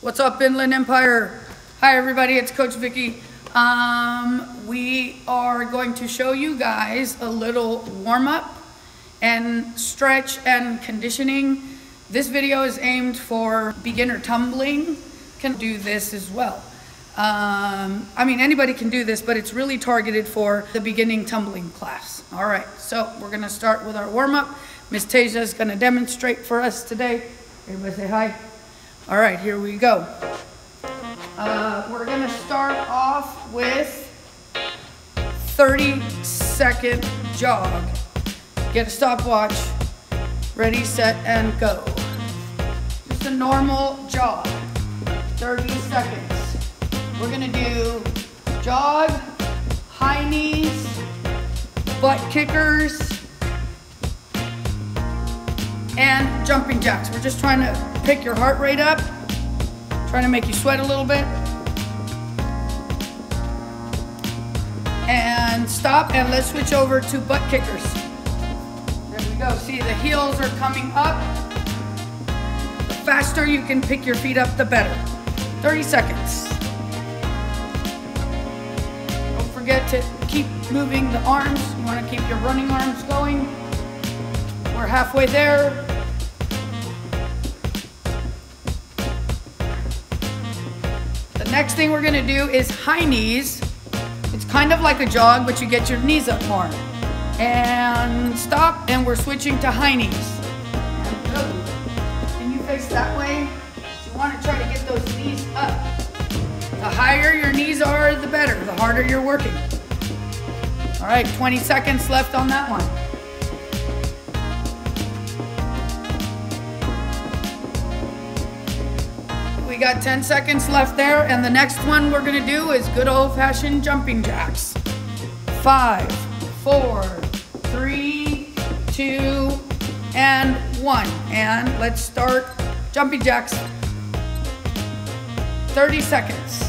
What's up, Inland Empire? Hi everybody, it's Coach Vicki. We are going to show you guys a little warm-up and stretch and conditioning. This video is aimed for beginner tumbling. Can do this as well. I mean, anybody can do this, but it's really targeted for the beginning tumbling class. All right, so we're gonna start with our warm-up. Miss Tasia is gonna demonstrate for us today. Everybody say hi. All right, here we go. We're gonna start off with 30-second jog. Get a stopwatch, ready, set, and go. Just a normal jog, 30 seconds. We're gonna do jog, high knees, butt kickers, and jumping jacks. We're just trying to pick your heart rate up, trying to make you sweat a little bit. And stop, and let's switch over to butt kickers. There we go. See, the heels are coming up. The faster you can pick your feet up, the better. 30 seconds. Don't forget to keep moving the arms. You want to keep your running arms going. We're halfway there. The next thing we're gonna do is high knees. It's kind of like a jog, but you get your knees up more. And stop, and we're switching to high knees. And go. Can you face that way? You wanna try to get those knees up. The higher your knees are, the better, the harder you're working. All right, 20 seconds left on that one. We got 10 seconds left there, and the next one we're gonna do is good old-fashioned jumping jacks. 5, 4, 3, 2, and 1. And let's start jumping jacks. 30 seconds.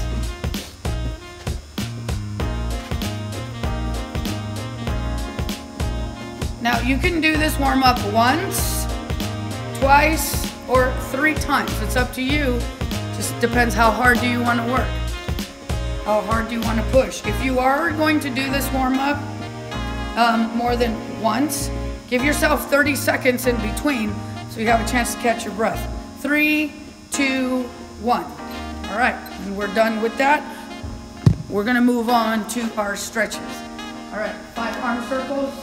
Now you can do this warm-up once, twice, or 3 times. It's up to you. Just depends how hard do you want to work. How hard do you want to push? If you are going to do this warm-up more than once, give yourself 30 seconds in between so you have a chance to catch your breath. 3, 2, 1. All right, and we're done with that. We're gonna move on to our stretches. All right, 5 arm circles.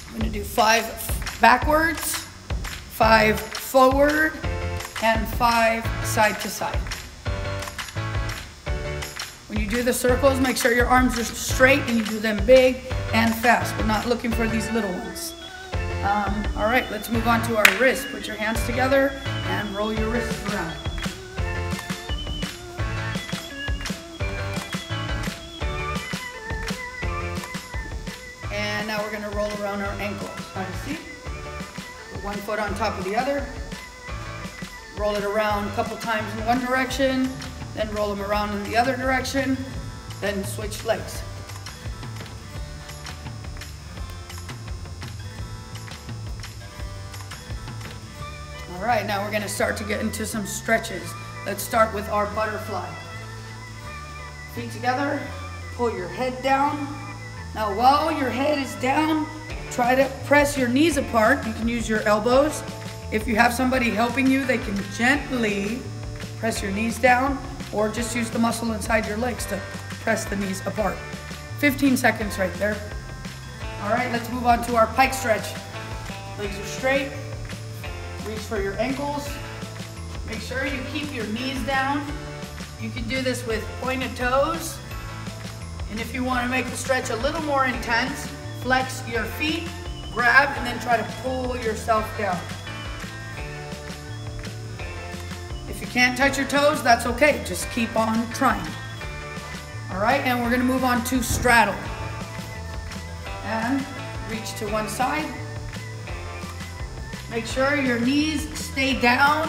I'm gonna do 5 backwards, 5 forward, and 5 side to side. When you do the circles, make sure your arms are straight and you do them big and fast. We're not looking for these little ones. All right, let's move on to our wrists. Put your hands together and roll your wrists around. And now we're gonna roll around our ankles. Have a seat. Put one foot on top of the other. Roll it around a couple times in one direction, then roll them around in the other direction, then switch legs. All right, now we're gonna start to get into some stretches. Let's start with our butterfly. Feet together, pull your head down. Now while your head is down, try to press your knees apart. You can use your elbows. If you have somebody helping you, they can gently press your knees down, or just use the muscle inside your legs to press the knees apart. 15 seconds right there. All right, let's move on to our pike stretch. Legs are straight. Reach for your ankles. Make sure you keep your knees down. You can do this with pointed toes. And if you want to make the stretch a little more intense, flex your feet, grab, and then try to pull yourself down. If you can't touch your toes, that's okay. Just keep on trying. All right, and we're gonna move on to straddle. And reach to one side. Make sure your knees stay down.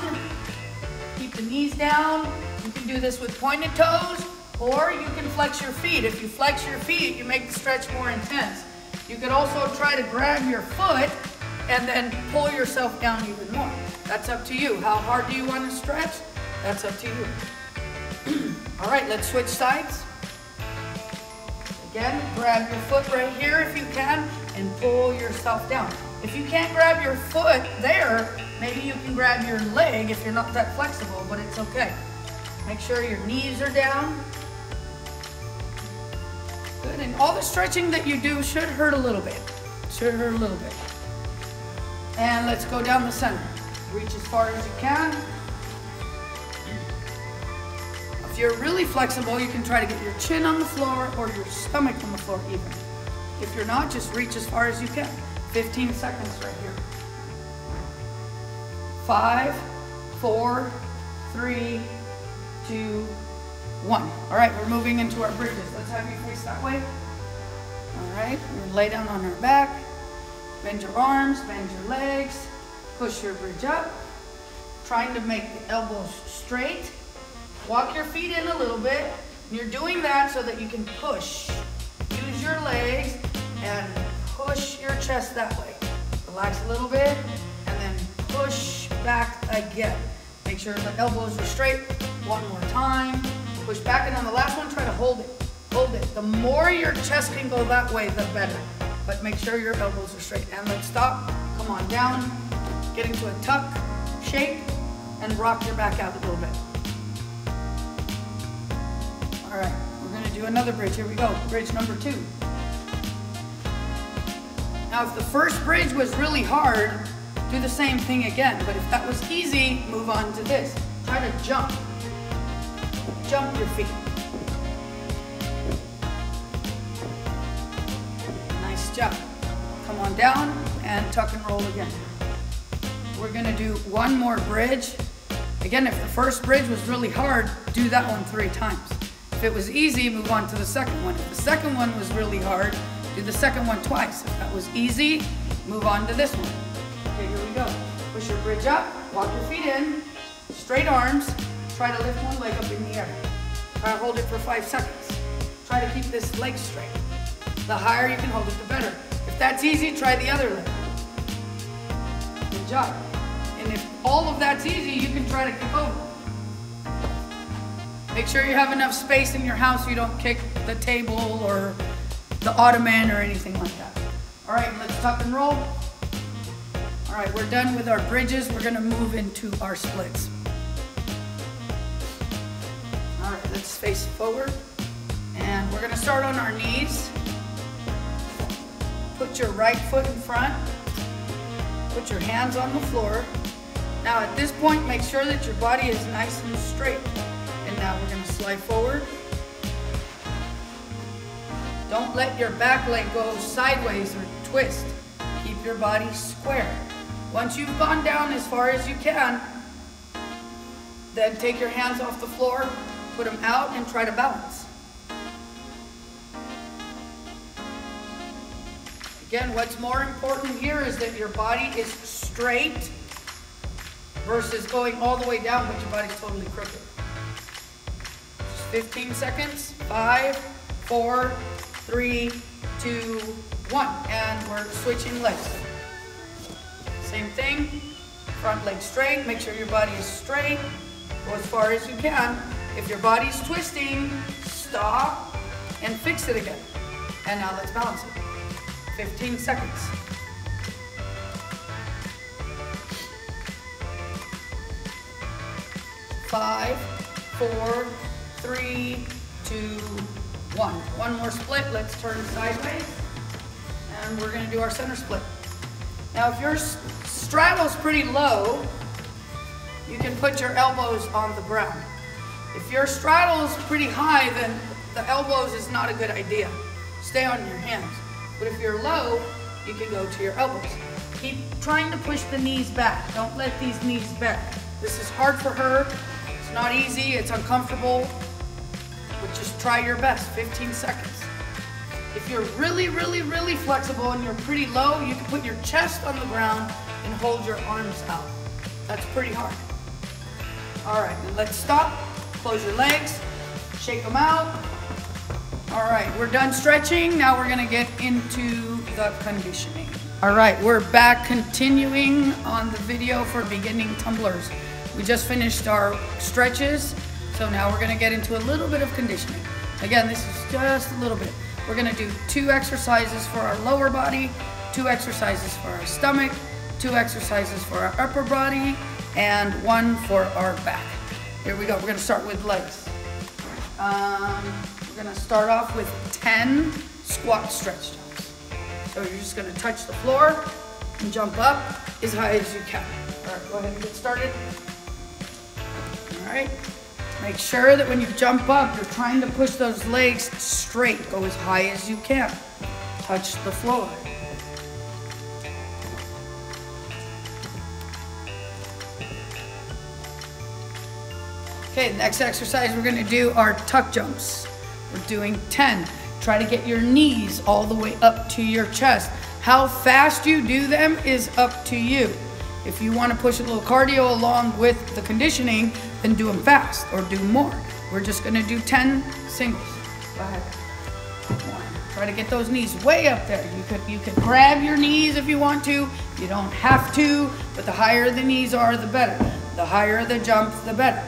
Keep the knees down. You can do this with pointed toes, or you can flex your feet. If you flex your feet, you make the stretch more intense. You could also try to grab your foot and then pull yourself down even more. That's up to you. How hard do you want to stretch? That's up to you. All right, let's switch sides. Again, grab your foot right here if you can and pull yourself down. If you can't grab your foot there, maybe you can grab your leg if you're not that flexible, but it's okay. Make sure your knees are down. Good, and all the stretching that you do should hurt a little bit. Should hurt a little bit. And let's go down the center. Reach as far as you can. If you're really flexible, you can try to get your chin on the floor or your stomach on the floor even. If you're not, just reach as far as you can. 15 seconds right here. 5, 4, 3, 2, 1. All right, we're moving into our bridges. Let's have you face that way. All right, we're lay down on our back. Bend your arms, bend your legs. Push your bridge up. Trying to make the elbows straight. Walk your feet in a little bit. And you're doing that so that you can push. Use your legs and push your chest that way. Relax a little bit and then push back again. Make sure the elbows are straight. One more time. Push back, and on the last one, try to hold it. Hold it. The more your chest can go that way, the better. But make sure your elbows are straight. And let's stop. Come on down. Get into a tuck shape and rock your back out a little bit. All right, we're going to do another bridge. Here we go. Bridge number 2. Now, if the first bridge was really hard, do the same thing again. But if that was easy, move on to this. Try to jump. Jump your feet. Nice job. Come on down and tuck and roll again. We're going to do one more bridge. Again, if the first bridge was really hard, do that one 3 times. If it was easy, move on to the second one. If the second one was really hard, do the second one twice. If that was easy, move on to this one. Okay, here we go. Push your bridge up, walk your feet in, straight arms. Try to lift one leg up in the air. Try to hold it for 5 seconds. Try to keep this leg straight. The higher you can hold it, the better. If that's easy, try the other leg. Good job. And if all of that's easy, you can try to kick over. Make sure you have enough space in your house so you don't kick the table or the ottoman or anything like that. All right, let's tuck and roll. All right, we're done with our bridges. We're gonna move into our splits. All right, let's face forward. And we're gonna start on our knees. Put your right foot in front. Put your hands on the floor. Now at this point, make sure that your body is nice and straight. And now we're gonna slide forward. Don't let your back leg go sideways or twist. Keep your body square. Once you've gone down as far as you can, then take your hands off the floor, put them out, and try to balance. Again, what's more important here is that your body is straight versus going all the way down, but your body's totally crooked. 15 seconds. 5, 4, 3, 2, 1. And we're switching legs. Same thing. Front leg straight. Make sure your body is straight. Go as far as you can. If your body's twisting, stop and fix it again. And now let's balance it. 15 seconds. 5, 4, 3, 2, 1. One more split. Let's turn sideways. And we're going to do our center split. Now, if your straddle's pretty low, you can put your elbows on the ground. If your straddle's pretty high, then the elbows is not a good idea. Stay on your hands. But if you're low, you can go to your elbows. Keep trying to push the knees back. Don't let these knees bend. This is hard for her. It's not easy. It's uncomfortable. But just try your best. 15 seconds. If you're really, really, really flexible and you're pretty low, you can put your chest on the ground and hold your arms out. That's pretty hard. All right, then let's stop. Close your legs. Shake them out. All right, we're done stretching. Now we're gonna get into the conditioning. All right, we're back continuing on the video for beginning tumblers. We just finished our stretches, so now we're gonna get into a little bit of conditioning. Again, this is just a little bit. We're gonna do 2 exercises for our lower body, 2 exercises for our stomach, 2 exercises for our upper body, and 1 for our back. Here we go, we're gonna start with legs. We're gonna start off with 10 squat stretch jumps. So you're just gonna touch the floor and jump up as high as you can. All right, go ahead and get started. All right, make sure that when you jump up, you're trying to push those legs straight. Go as high as you can. Touch the floor. Okay, next exercise we're gonna do are tuck jumps. We're doing 10. Try to get your knees all the way up to your chest. How fast you do them is up to you. If you want to push a little cardio along with the conditioning, then do them fast or do more. We're just going to do 10 singles. Go ahead. 1. Try to get those knees way up there. You could grab your knees if you want to. You don't have to, but the higher the knees are, the better. The higher the jump, the better.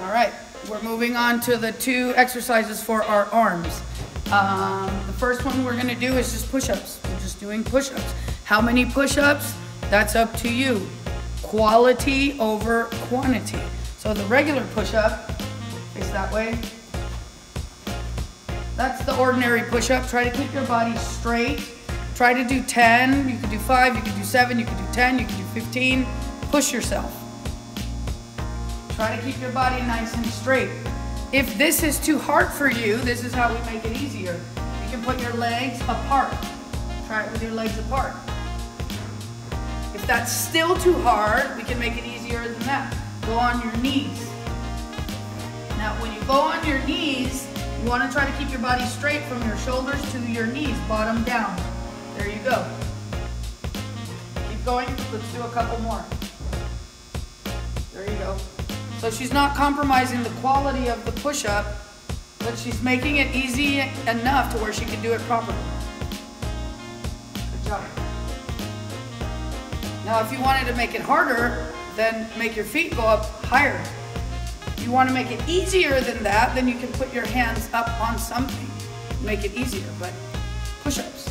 All right, we're moving on to the 2 exercises for our arms. The first one we're gonna do is just push-ups. We're just doing push-ups. How many push-ups? That's up to you. Quality over quantity. So the regular push-up is that way. That's the ordinary push-up. Try to keep your body straight. Try to do 10. You could do 5, you could do 7, you could do 10, you could do 15. Push yourself. Try to keep your body nice and straight. If this is too hard for you, this is how we make it easier. You can put your legs apart. Try it with your legs apart. If that's still too hard, we can make it easier than that. Go on your knees. Now, when you go on your knees, you want to try to keep your body straight from your shoulders to your knees, bottom down. There you go. Keep going. Let's do a couple more. There you go. So she's not compromising the quality of the push-up, but she's making it easy enough to where she can do it properly. Good job. Now, if you wanted to make it harder, then make your feet go up higher. If you want to make it easier than that, then you can put your hands up on something. Make it easier, but push-ups.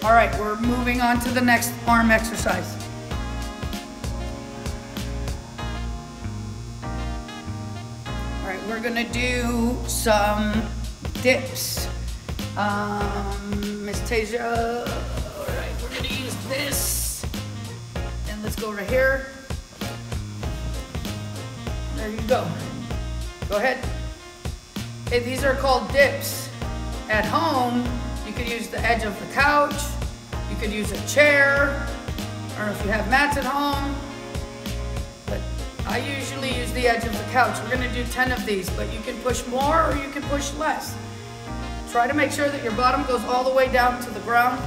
All right, we're moving on to the next arm exercise. We're gonna do some dips. Miss Tasia, all right, we're gonna use this. And let's go right here. There you go. Go ahead. Okay, these are called dips. At home, you could use the edge of the couch. You could use a chair. I don't know if you have mats at home. I usually use the edge of the couch. We're gonna do 10 of these, but you can push more or you can push less. Try to make sure that your bottom goes all the way down to the ground.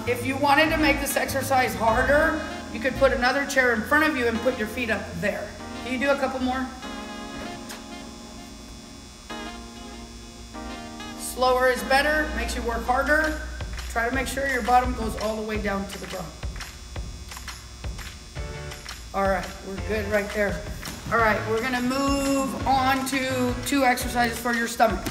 If you wanted to make this exercise harder, you could put another chair in front of you and put your feet up there. Can you do a couple more? Slower is better, makes you work harder. Try to make sure your bottom goes all the way down to the ground. All right, we're good right there. All right, we're gonna move on to 2 exercises for your stomach.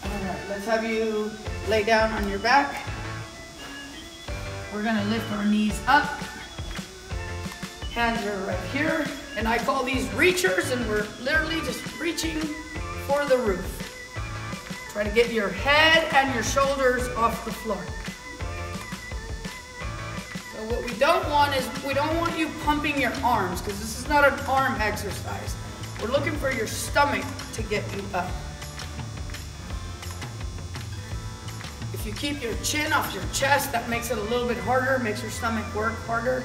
All right, let's have you lay down on your back. We're gonna lift our knees up. Hands are right here. And I call these reachers, and we're literally just reaching for the roof. Try to get your head and your shoulders off the floor. What we don't want is, we don't want you pumping your arms, because this is not an arm exercise. We're looking for your stomach to get you up. If you keep your chin off your chest, that makes it a little bit harder, makes your stomach work harder.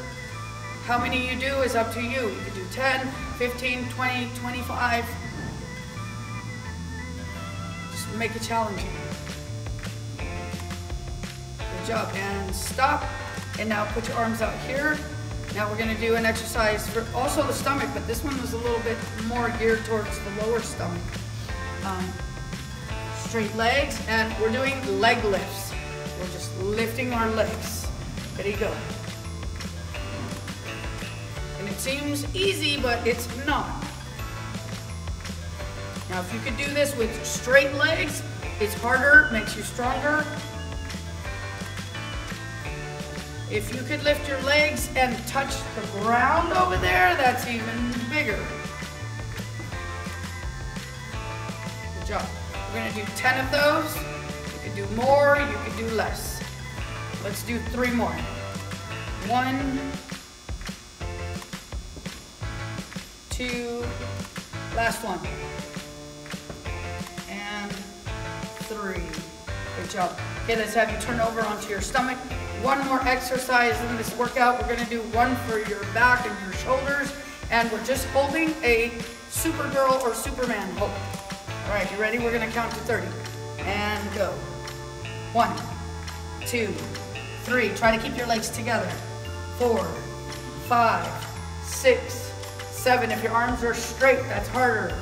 How many you do is up to you. You can do 10, 15, 20, 25. Just make it challenging. Good Good job. And stop. And now put your arms out here. Now we're gonna do an exercise for also the stomach, but this one was a little bit more geared towards the lower stomach. Straight legs, and we're doing leg lifts. We're just lifting our legs. Ready, go. And it seems easy, but it's not. Now if you could do this with straight legs, it's harder, makes you stronger. If you could lift your legs and touch the ground over there, that's even bigger. Good job. We're gonna do 10 of those. You can do more, you can do less. Let's do 3 more. 1, 2, last one. And 3. Good job. Okay, let's have you turn over onto your stomach. One more exercise in this workout. We're gonna do one for your back and your shoulders, and we're just holding a Supergirl or Superman hold. All right, you ready? We're gonna count to 30. And go. 1, 2, 3. Try to keep your legs together. 4, 5, 6, 7. If your arms are straight, that's harder.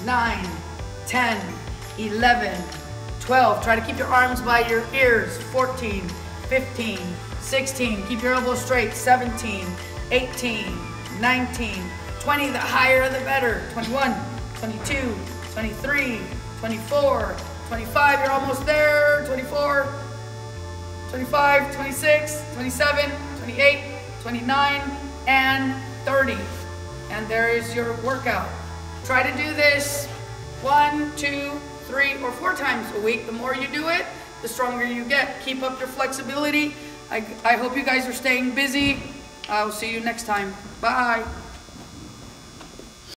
9, 10, 11, 12. Try to keep your arms by your ears. 14, 15, 16. Keep your elbows straight. 17, 18, 19, 20. The higher the better. 21, 22, 23, 24, 25. You're almost there. 24, 25, 26, 27, 28, 29, and 30. And there is your workout. Try to do this 1, 2, 3, or 4 times a week. The more you do it, the stronger you get. Keep up your flexibility. I hope you guys are staying busy. I will see you next time. Bye.